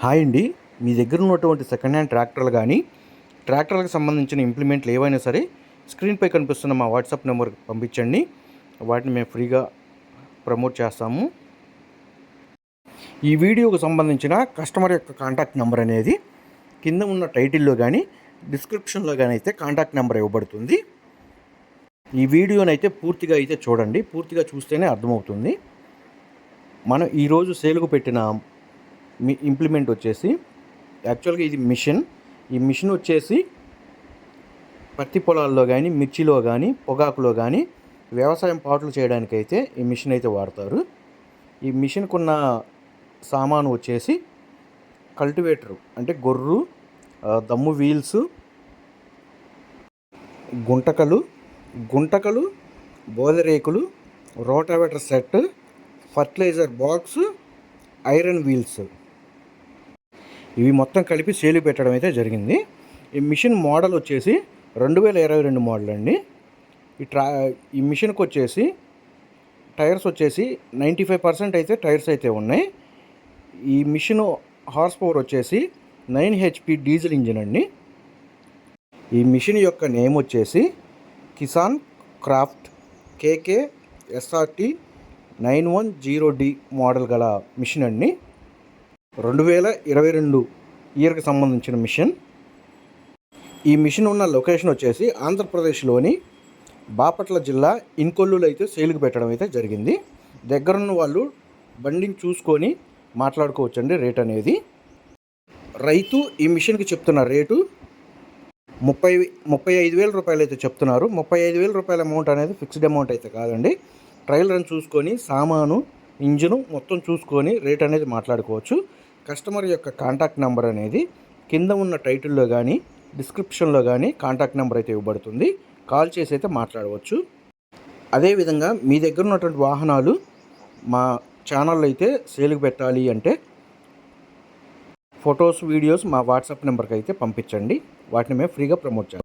Hi అండి. మీ దగ్గర ఉన్నటువంటి సెకండ్ హ్యాండ్ ట్రాక్టర్లు కానీ ట్రాక్టర్లకు సంబంధించిన ఇంప్లిమెంట్లు ఏవైనా సరే స్క్రీన్పై కనిపిస్తున్న మా వాట్సాప్ నెంబర్కి పంపించండి. వాటిని మేము ఫ్రీగా ప్రమోట్ చేస్తాము. ఈ వీడియోకు సంబంధించిన కస్టమర్ యొక్క కాంటాక్ట్ నెంబర్ అనేది కింద ఉన్న టైటిల్లో కానీ డిస్క్రిప్షన్లో కానీ అయితే కాంటాక్ట్ నెంబర్ ఇవ్వబడుతుంది. ఈ వీడియోనైతే పూర్తిగా అయితే చూడండి. పూర్తిగా చూస్తేనే అర్థమవుతుంది. మనం ఈరోజు సేల్కు పెట్టిన ఇంప్లిమెంట్ వచ్చేసి యాక్చువల్గా ఇది మిషన్. ఈ మిషన్ వచ్చేసి పత్తి పొలాల్లో కానీ మిర్చిలో కానీ పొగాకులో కానీ వ్యవసాయం పాటలు చేయడానికైతే ఈ మిషన్ అయితే వాడతారు. ఈ మిషన్కున్న సామాను వచ్చేసి కల్టివేటరు అంటే గొర్రు, దమ్ము వీల్స్, గుంటకలు, బోదరేకులు, rotavator set, fertiliser box, iron wheels ఇవి మొత్తం కలిపి సేలు పెట్టడం అయితే జరిగింది. ఈ మిషన్ మోడల్ వచ్చేసి 2022 మోడల్ అండి. ఈ మిషన్కి వచ్చేసి టైర్స్ వచ్చేసి 95% అయితే టైర్స్ అయితే ఉన్నాయి. ఈ మిషన్ హార్స్ పవర్ వచ్చేసి 9 HP డీజిల్ ఇంజిన్ అండి. ఈ మిషన్ యొక్క నేమ్ వచ్చేసి Kisan craft KK SRT 910D model గల మిషన్ అండి. 2022 ఇయర్కి సంబంధించిన మిషన్. ఈ మిషన్ ఉన్న లొకేషన్ వచ్చేసి ఆంధ్రప్రదేశ్లోని బాపట్ల జిల్లా ఇన్కొల్లులో అయితే సేల్కి పెట్టడం అయితే జరిగింది. దగ్గరున్న వాళ్ళు బండిని చూసుకొని మాట్లాడుకోవచ్చండి. రేట్ అనేది రైతు ఈ మిషన్కి చెప్తున్న రేటు 35,000 రూపాయలు అయితే చెప్తున్నారు. 35,000 రూపాయల అమౌంట్ అనేది ఫిక్స్డ్ అమౌంట్ అయితే కాదండి. ట్రయల్ రన్ చూసుకొని సామాను ఇంజిను మొత్తం చూసుకొని రేట్ అనేది మాట్లాడుకోవచ్చు. కస్టమర్ యొక్క కాంటాక్ట్ నెంబర్ అనేది కింద ఉన్న టైటిల్లో కానీ డిస్క్రిప్షన్లో కానీ కాంటాక్ట్ నెంబర్ అయితే ఇవ్వబడుతుంది. కాల్ చేసి అయితే మాట్లాడవచ్చు. అదేవిధంగా మీ దగ్గర ఉన్నటువంటి వాహనాలు మా ఛానల్లో అయితే సేల్కి పెట్టాలి అంటే ఫొటోస్, వీడియోస్ మా వాట్సాప్ నెంబర్కి అయితే పంపించండి. వాటిని మేము ఫ్రీగా ప్రమోట్ చేస్తాం.